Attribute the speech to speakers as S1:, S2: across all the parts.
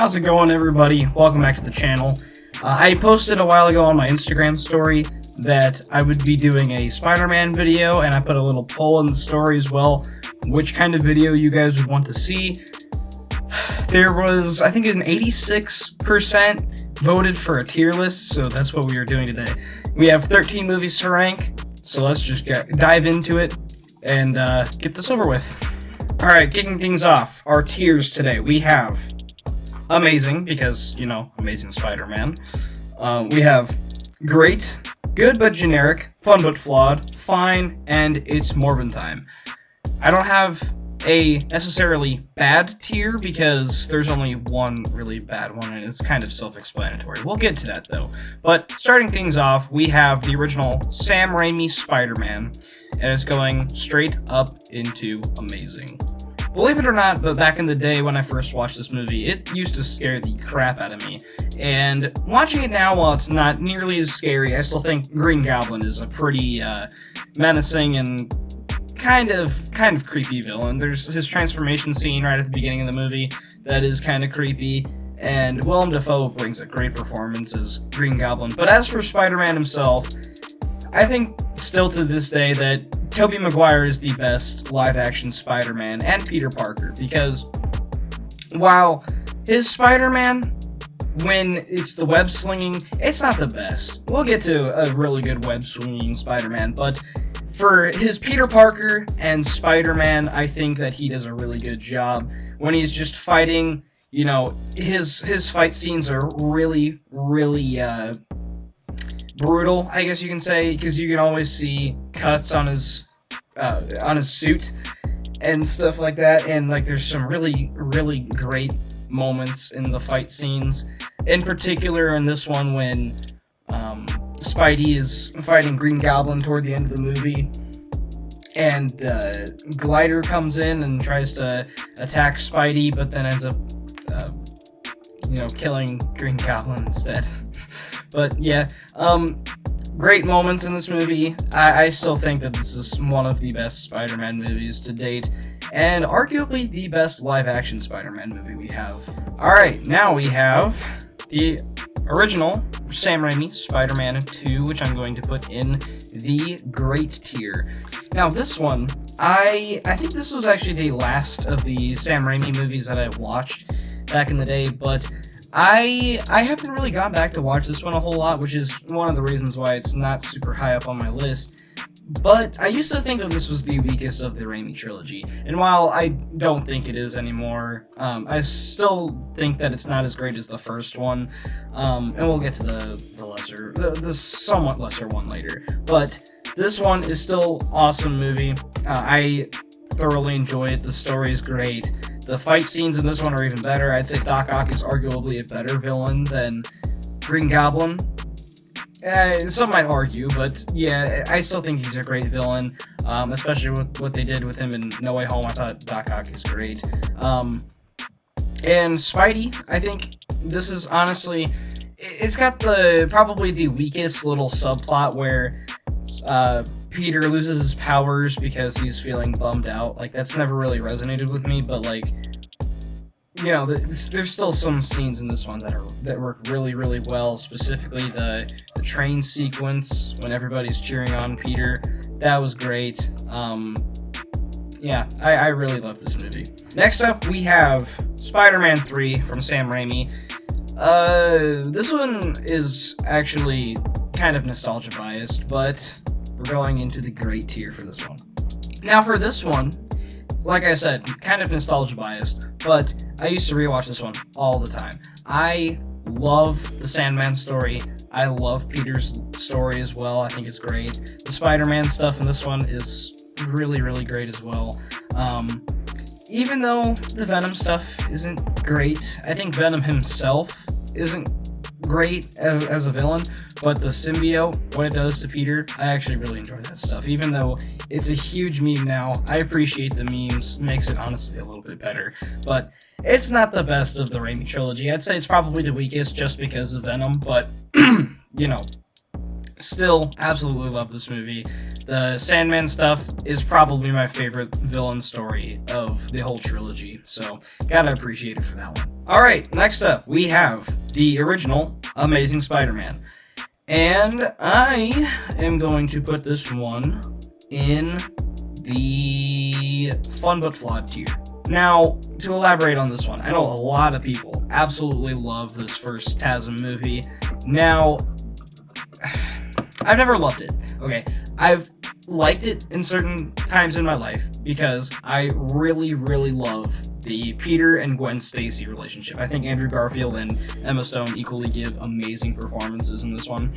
S1: How's it going, everybody? Welcome back to the channel. I posted a while ago on my Instagram story that I would be doing a Spider-Man video, and I put a little poll in the story as well, which kind of video you guys would want to see. There was, I think, an 86% voted for a tier list, so that's what we are doing today. We have 13 movies to rank, so let's just dive into it and get this over with. Alright, kicking things off, our tiers today. We have Amazing, because, you know, Amazing Spider-Man. We have Great, Good but Generic, Fun but Flawed, Fine, and It's Morbin Time. I don't have a necessarily bad tier because there's only one really bad one, and it's kind of self-explanatory. We'll get to that, though. But starting things off, we have the original Sam Raimi Spider-Man, and it's going straight up into Amazing. Believe it or not, but back in the day when I first watched this movie, it used to scare the crap out of me. And watching it now, while it's not nearly as scary, I still think Green Goblin is a pretty menacing and kind of creepy villain. There's his transformation scene right at the beginning of the movie that is kind of creepy, and Willem Dafoe brings a great performance as Green Goblin. But as for Spider-Man himself, I think still to this day that Tobey Maguire is the best live-action Spider-Man, and Peter Parker, because while his Spider-Man, when it's the web-slinging, it's not the best. We'll get to a really good web-swinging Spider-Man, but for his Peter Parker and Spider-Man, I think that he does a really good job when he's just fighting. You know, his fight scenes are really brutal, I guess you can say, because you can always see cuts on his suit and stuff like that, and like there's some really great moments in the fight scenes. In particular, in this one, when Spidey is fighting Green Goblin toward the end of the movie, and Glider comes in and tries to attack Spidey, but then ends up, killing Green Goblin instead. But yeah, great moments in this movie. I still think that this is one of the best Spider-Man movies to date, and arguably the best live-action Spider-Man movie we have. Alright, now we have the original Sam Raimi Spider-Man 2, which I'm going to put in the great tier. Now this one, I think this was actually the last of the Sam Raimi movies that I watched back in the day, but I haven't really gone back to watch this one a whole lot, which is one of the reasons why it's not super high up on my list. But I used to think that this was the weakest of the Raimi trilogy, and while I don't think it is anymore, I still think that it's not as great as the first one, and we'll get to the somewhat lesser one later. But this one is still awesome movie. I thoroughly enjoy it. The story is great. The fight scenes in this one are even better. I'd say Doc Ock is arguably a better villain than Green Goblin. Some might argue, but yeah, I still think he's a great villain, especially with what they did with him in No Way Home. I thought Doc Ock is great. And Spidey, I think this is honestly, it's got probably the weakest little subplot where Peter loses his powers because he's feeling bummed out. Like, that's never really resonated with me, but like, you know, there's still some scenes in this one that work really well. Specifically, the train sequence when everybody's cheering on Peter, that was great. Yeah, I really love this movie. Next up, we have Spider-Man 3 from Sam Raimi. This one is actually kind of nostalgia biased, but we're going into the great tier for this one. Now for this one, like I said, kind of nostalgia biased, but I used to rewatch this one all the time. I love the Sandman story. I love Peter's story as well. I think it's great. The Spider-Man stuff in this one is really great as well. Even though the Venom stuff isn't great, I think Venom himself isn't great as a villain, but the symbiote, what it does to Peter, I actually really enjoy that stuff. Even though it's a huge meme now, I appreciate the memes, makes it honestly a little bit better, but it's not the best of the Raimi trilogy. I'd say it's probably the weakest just because of Venom, but, you know, Still, absolutely love this movie. The Sandman stuff is probably my favorite villain story of the whole trilogy, so gotta appreciate it for that one. Alright, next up, we have the original Amazing Spider-Man. And I am going to put this one in the fun but flawed tier. Now, to elaborate on this one, I know a lot of people absolutely love this first TASM movie. Now, I've never loved it. Okay, I've liked it in certain times in my life because I really, really love the Peter and Gwen Stacy relationship. I think Andrew Garfield and Emma Stone equally give amazing performances in this one.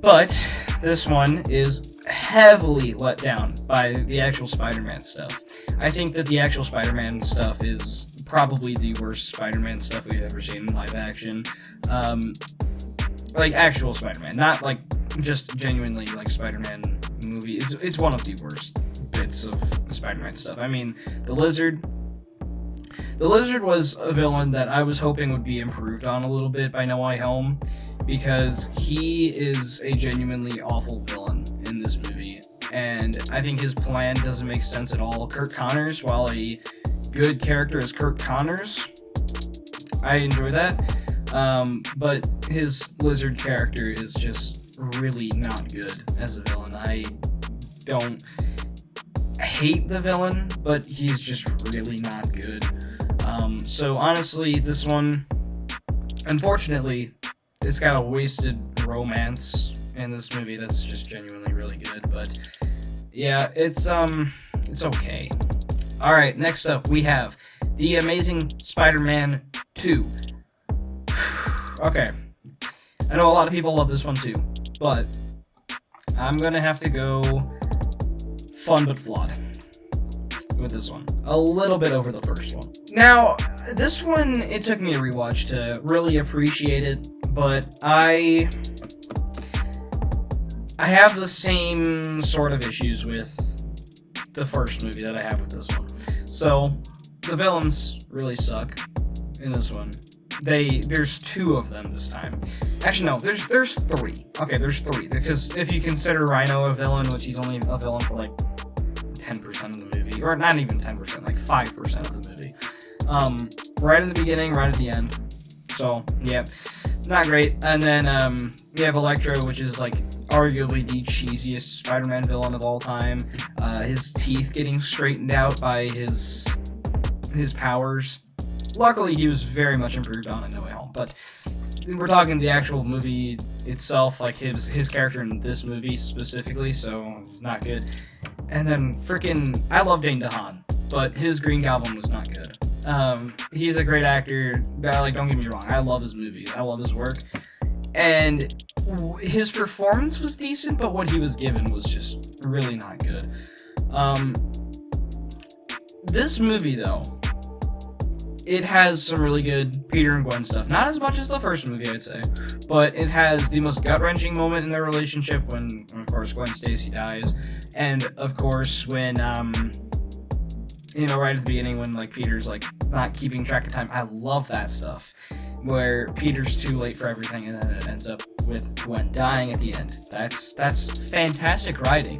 S1: But this one is heavily let down by the actual Spider-Man stuff. I think that the actual Spider-Man stuff is probably the worst Spider-Man stuff we've ever seen in live action. Like actual Spider-Man, not like just genuinely like Spider-Man movie. It's one of the worst bits of Spider-Man stuff. I mean, the Lizard was a villain that I was hoping would be improved on a little bit by No Way Home, because he is a genuinely awful villain in this movie, and I think his plan doesn't make sense at all. Kirk Connors, while a good character is Kirk Connors, I enjoy that. But his Lizard character is just really not good as a villain. I don't hate the villain, but he's just really not good. So honestly, this one, unfortunately, it's got a wasted romance in this movie that's just genuinely really good, but yeah, it's okay. Alright, next up we have The Amazing Spider-Man 2. Okay, I know a lot of people love this one too, but I'm gonna have to go fun but flawed with this one. A little bit over the first one. Now, this one, it took me a rewatch to really appreciate it, but I have the same sort of issues with the first movie that I have with this one. So, the villains really suck in this one. There's two of them this time. Actually, no, there's three. Okay, there's three, because if you consider Rhino a villain, which he's only a villain for like 10% of the movie, or not even 10%, like 5% of the movie. Right in the beginning, right at the end. So, yeah, not great. And then you have Electro, which is like arguably the cheesiest Spider-Man villain of all time. His teeth getting straightened out by his powers. Luckily, he was very much improved on in No Way Home, but we're talking the actual movie itself, like his character in this movie specifically, so it's not good. And then I love Dane DeHaan, but his Green Goblin was not good. He's a great actor, like, don't get me wrong, I love his movies, I love his work, and his performance was decent, but what he was given was just really not good. This movie, though, it has some really good Peter and Gwen stuff. Not as much as the first movie, I'd say, but it has the most gut-wrenching moment in their relationship when, of course, Gwen Stacy dies, and, of course, when, right at the beginning when, like, Peter's, like, not keeping track of time. I love that stuff, where Peter's too late for everything, and then it ends up with Gwen dying at the end. That's fantastic writing.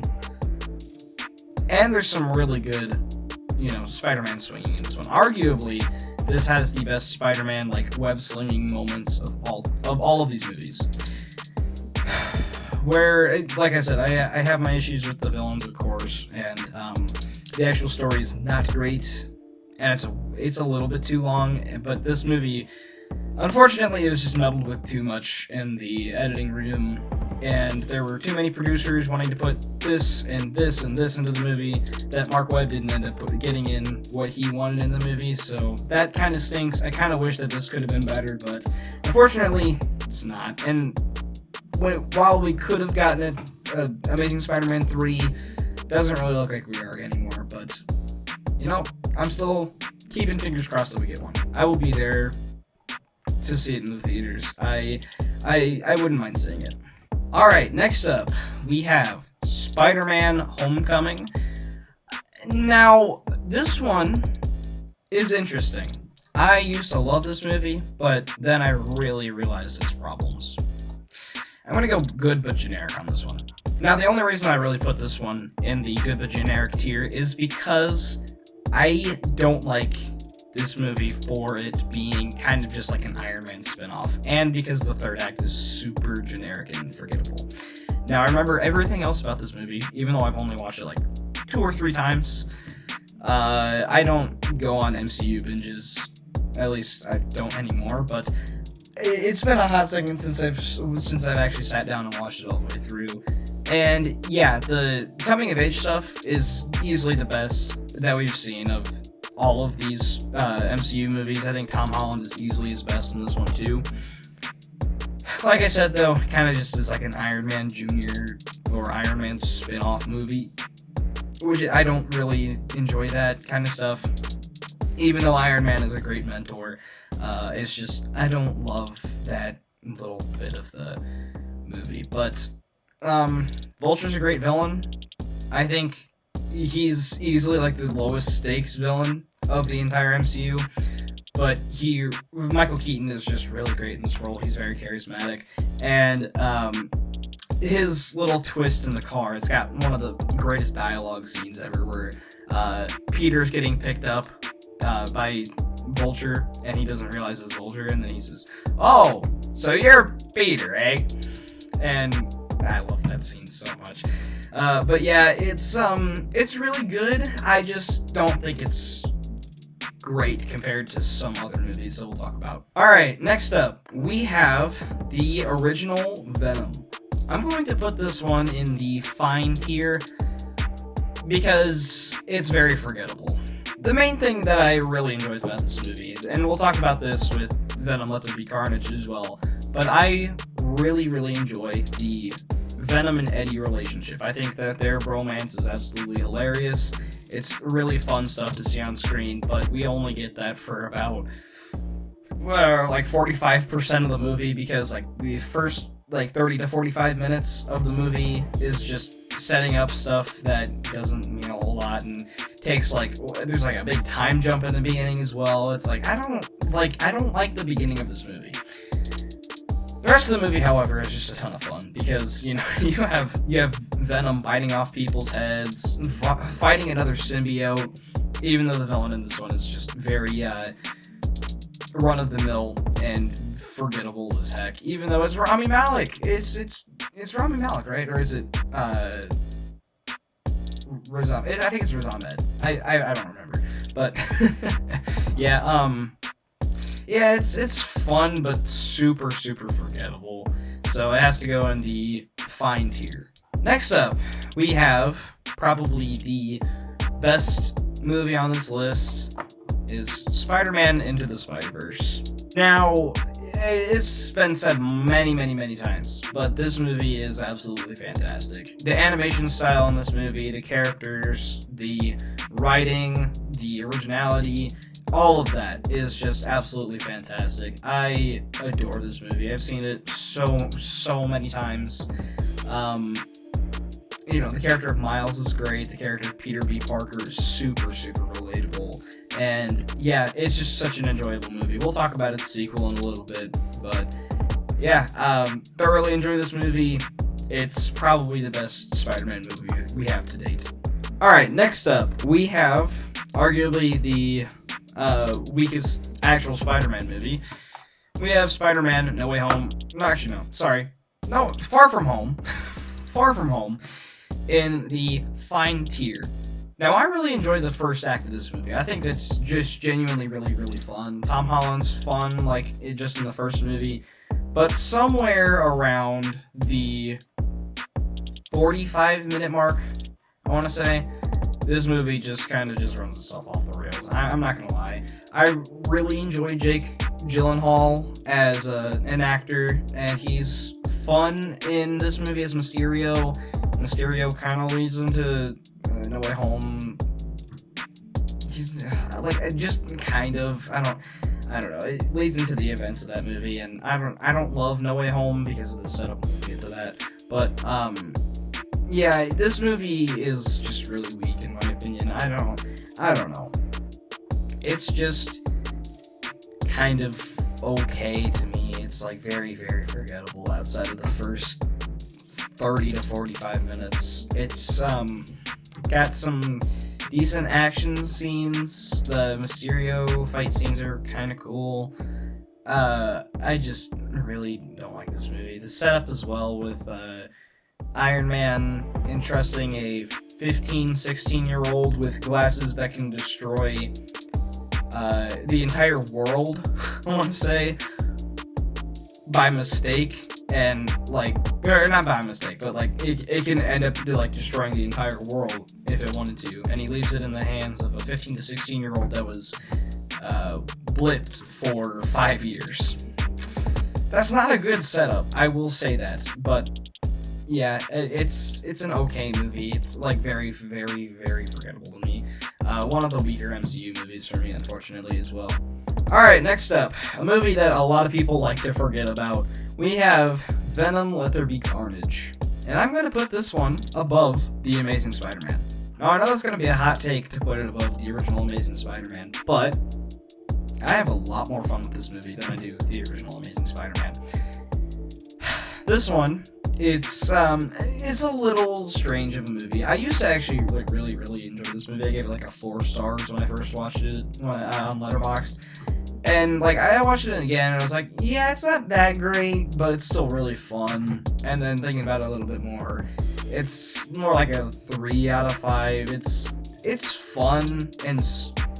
S1: And there's some really good, Spider-Man swinging in this one. Arguably, this has the best Spider-Man, like, web-slinging moments of all of these movies. Where, like I said, I have my issues with the villains, of course, and the actual story is not great, and it's a little bit too long, but this movie, unfortunately, it was just meddled with too much in the editing room, and there were too many producers wanting to put this and this and this into the movie that Mark Webb didn't end up getting in what he wanted in the movie, so that kind of stinks. I kind of wish that this could have been better, but unfortunately, it's not. And while we could have gotten it, Amazing Spider-Man 3 doesn't really look like we are anymore, but, I'm still keeping fingers crossed that we get one. I will be there to see it in the theaters. I wouldn't mind seeing it. Alright, next up, we have Spider-Man Homecoming. Now, this one is interesting. I used to love this movie, but then I really realized its problems. I'm gonna go good but generic on this one. Now, the only reason I really put this one in the good but generic tier is because I don't like this movie for it being kind of just like an Iron Man spinoff, and because the third act is super generic and forgettable. Now, I remember everything else about this movie, even though I've only watched it like 2 or 3 times. I don't go on MCU binges, at least I don't anymore, but it's been a hot second since I've actually sat down and watched it all the way through. And yeah, the coming of age stuff is easily the best that we've seen of all of these MCU movies. I think Tom Holland is easily his best in this one too. Like I said though, kind of just is like an Iron Man Jr. or Iron Man spin-off movie, which I don't really enjoy that kind of stuff. Even though Iron Man is a great mentor, it's just, I don't love that little bit of the movie. But Vulture's a great villain. I think he's easily like the lowest stakes villain of the entire MCU. But Michael Keaton is just really great in this role. He's very charismatic. And his little twist in the car, it's got one of the greatest dialogue scenes ever where Peter's getting picked up by Vulture, and he doesn't realize it's Vulture, and then he says, "Oh, so you're Peter, eh?" And I love that scene so much. But yeah, it's really good. I just don't think it's great compared to some other movies that we'll talk about. Alright, next up, we have the original Venom. I'm going to put this one in the fine tier because it's very forgettable. The main thing that I really enjoyed about this movie, and we'll talk about this with Venom Let There Be Carnage as well, but I really, really enjoy the Venom and Eddie relationship. I think that their romance is absolutely hilarious. It's really fun stuff to see on screen, but we only get that for about, well, like 45% of the movie, because like the first like 30 to 45 minutes of the movie is just setting up stuff that doesn't mean a whole lot, and takes like, there's like a big time jump in the beginning as well. It's like, I don't like the beginning of this movie. The rest of the movie, however, is just a ton of fun because, you know, you have Venom biting off people's heads, fighting another symbiote, even though the villain in this one is just very run-of-the-mill and forgettable as heck. Even though it's Rami Malek, it's Rami Malek, right? Or is it Razam? I think it's Razam Ed. I don't remember, but yeah. Yeah, it's fun, but super, super forgettable. So it has to go in the fine tier. Next up, we have probably the best movie on this list is Spider-Man Into the Spider-Verse. Now, it's been said many, many, many times, but this movie is absolutely fantastic. The animation style in this movie, the characters, the writing, the originality, all of that is just absolutely fantastic. I adore this movie. I've seen it so many times. You know, the character of Miles is great. The character of Peter B. Parker is super, super relatable. And yeah, it's just such an enjoyable movie. We'll talk about its sequel in a little bit, but yeah, thoroughly enjoy this movie. It's probably the best Spider-Man movie we have to date. Alright, next up, we have arguably the weakest actual Spider-Man movie. We have Spider-Man No Way Home. No, actually, no. Sorry. No, Far From Home. Far From Home in the fine tier. Now, I really enjoyed the first act of this movie. I think it's just genuinely really, really fun. Tom Holland's fun, like, just in the first movie. But somewhere around the 45-minute mark, I want to say, this movie just kind of just runs itself off the rails. I'm not gonna lie. I really enjoy Jake Gyllenhaal as an actor, and he's fun in this movie as Mysterio. Mysterio kind of leads into No Way Home. He's, like, just kind of. I don't know. It leads into the events of that movie, and I don't love No Way Home because of the setup. We'll get to that, but yeah, this movie is just really weak in my opinion. I don't know. It's just kind of okay to me. is like very, very forgettable outside of the first 30 to 45 minutes. It's got some decent action scenes. The Mysterio fight scenes are kind of cool. I just really don't like this movie. The setup as well with Iron Man entrusting a 15, 16-year-old with glasses that can destroy the entire world, I want to say, by mistake. And like, or not by mistake, but like it can end up like destroying the entire world if it wanted to, and he leaves it in the hands of a 15 to 16-year-old that was blipped for 5 years. That's not a good setup, I will say that. But yeah, it's an okay movie. It's like very, very, very forgettable to me. One of the weaker MCU movies for me, unfortunately, as well. Alright, next up, a movie that a lot of people like to forget about. We have Venom: Let There Be Carnage. And I'm going to put this one above The Amazing Spider-Man. Now, I know it's going to be a hot take to put it above the original Amazing Spider-Man, but I have a lot more fun with this movie than I do with the original Amazing Spider-Man. This one, it's a little strange of a movie. I used to actually like really enjoy this movie. I gave it like a 4 stars when I first watched it on Letterboxd. And like I watched it again and I was like, yeah, it's not that great, but it's still really fun. And then thinking about it a little bit more, it's more like a 3 out of 5. It's fun and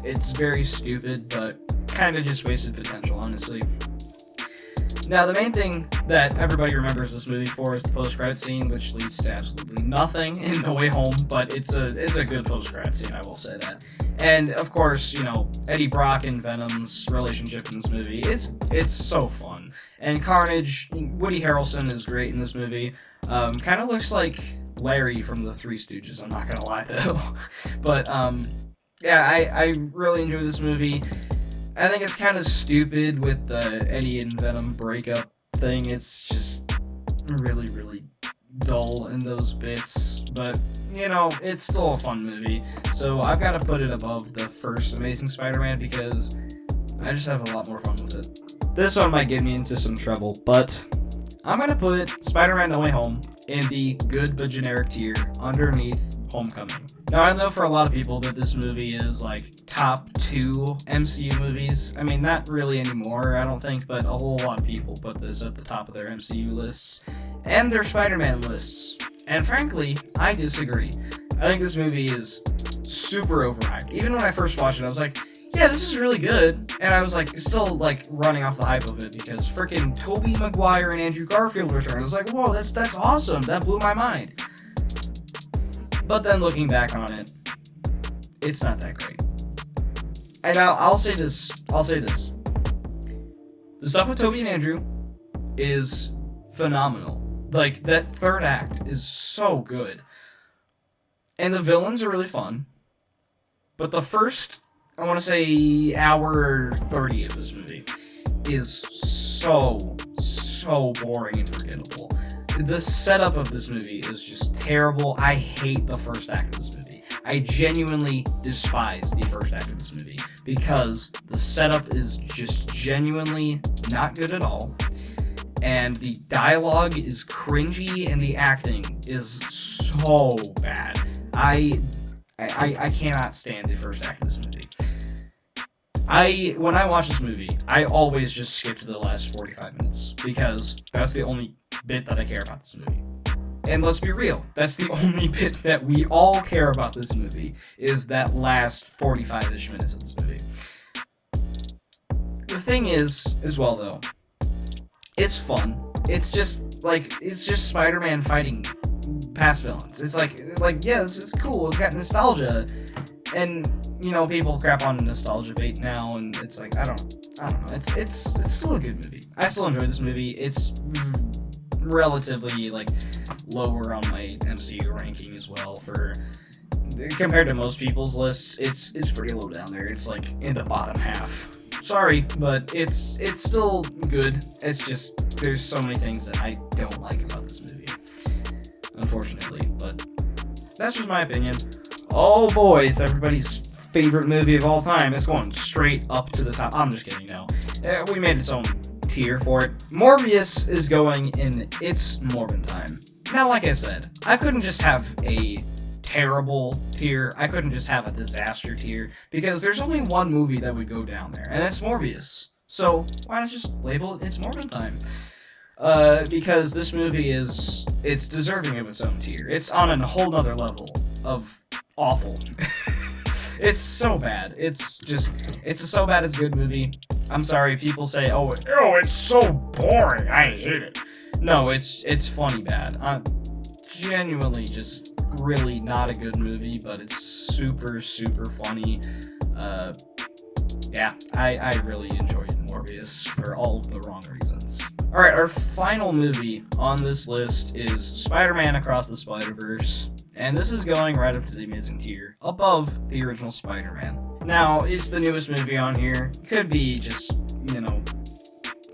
S1: it's very stupid, but kind of just wasted potential, honestly. Now, the main thing that everybody remembers this movie for is the post-credit scene, which leads to absolutely nothing in No Way Home, but it's a good post-credit scene, I will say that. And, of course, you know, Eddie Brock and Venom's relationship in this movie, it's so fun. And Carnage, Woody Harrelson is great in this movie. Kind of looks like Larry from the Three Stooges, I'm not gonna lie, though. But, yeah, I really enjoy this movie. I think it's kind of stupid with the Eddie and Venom breakup thing. It's just really dull in those bits. But, you know, it's still a fun movie. So I've got to put it above the first Amazing Spider-Man because I just have a lot more fun with it. This one might get me into some trouble, but I'm going to put Spider-Man No Way Home in the good but generic tier underneath Homecoming. Now, I know for a lot of people that this movie is, like, top 2 MCU movies. I mean, not really anymore, I don't think, but a whole lot of people put this at the top of their MCU lists and their Spider-Man lists. And frankly, I disagree. I think this movie is super overhyped. Even when I first watched it, I was like, yeah, this is really good. And I was, like, still, like, running off the hype of it because frickin' Tobey Maguire and Andrew Garfield returned. I was like, whoa, that's awesome. That blew my mind. But then looking back on it, it's not that great. And I'll say this. The stuff with Tobey and Andrew is phenomenal. Like, that third act is so good. And the villains are really fun. But the first, I want to say, hour 30 of this movie is so boring and forgettable. The setup of this movie is just terrible. I hate the first act of this movie. I genuinely despise the first act of this movie because the setup is just genuinely not good at all. And the dialogue is cringy and the acting is so bad. I cannot stand the first act of this movie. When I watch this movie, I always just skip to the last 45 minutes because that's the only bit that I care about this movie. And let's be real, that's the only bit that we all care about this movie, is that last 45-ish minutes of this movie. The thing is, as well though, it's fun. It's just Spider-Man fighting past villains. It's like yeah, it's cool, it's got nostalgia. And, you know, people crap on nostalgia bait now, and it's like, I don't know, it's still a good movie. I still enjoy this movie. It's relatively, like, lower on my MCU ranking as well, compared to most people's lists. It's pretty low down there. It's, like, in the bottom half. Sorry, but it's still good. It's just, there's so many things that I don't like about this movie, unfortunately, but that's just my opinion. Oh boy, it's everybody's favorite movie of all time. It's going straight up to the top. I'm just kidding, no. We made its own tier for it. Morbius is going in its Morbin time. Now, like I said, I couldn't just have a terrible tier, I couldn't just have a disaster tier, because there's only one movie that would go down there, and it's Morbius. So, why not just label it It's Morbin time? Because this movie it's deserving of its own tier. It's on a whole nother level of awful. It's so bad. It's a so bad it's good movie. I'm sorry, people say, oh, it's so boring, I hate it. No, it's funny bad. Genuinely just really not a good movie, but it's super, super funny. Yeah, I really enjoyed Morbius for all of the wrong reasons. Alright, our final movie on this list is Spider-Man Across the Spider-Verse, and this is going right up to the amazing tier, above the original Spider-Man. Now, it's the newest movie on here. Could be just,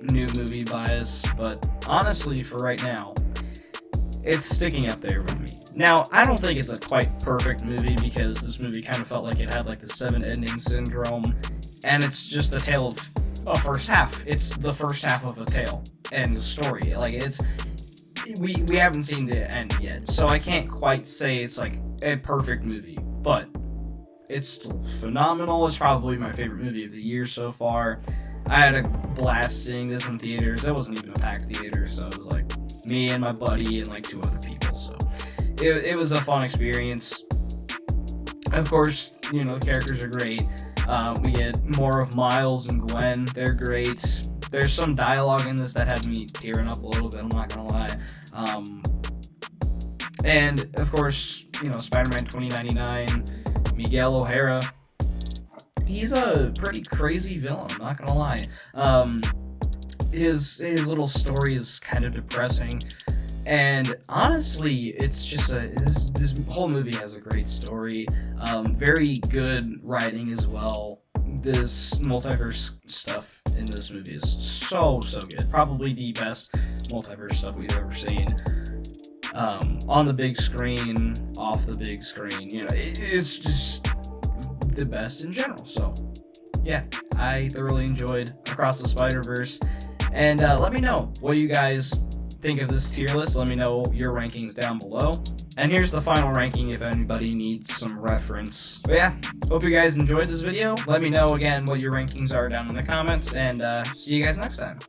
S1: new movie bias, but honestly, for right now, it's sticking up there with me. Now, I don't think it's a quite perfect movie, because this movie kind of felt like it had like the 7-ending syndrome, and it's just a tale of a first half. It's the first half of a tale and the story. Like, we haven't seen the end yet, so I can't quite say it's like a perfect movie, but it's still phenomenal. It's probably my favorite movie of the year so far. I had a blast seeing this in theaters. It wasn't even a packed theater, so it was like me and my buddy and like 2 other people, so it was a fun experience. Of course, the characters are great. We get more of Miles and Gwen. They're great. There's some dialogue in this that had me tearing up a little bit, I'm not gonna lie. And, of course, Spider-Man 2099, Miguel O'Hara. He's a pretty crazy villain, I'm not gonna lie. His little story is kind of depressing. And honestly, it's just this whole movie has a great story, very good writing as well. This multiverse stuff in this movie is so good. Probably the best multiverse stuff we've ever seen. On the big screen, off the big screen, it's just the best in general. So, yeah, I thoroughly enjoyed Across the Spider-Verse. And let me know what you guys think of this tier list. Let me know your rankings down below. And here's the final ranking if anybody needs some reference. But yeah, hope you guys enjoyed this video. Let me know again what your rankings are down in the comments, and see you guys next time.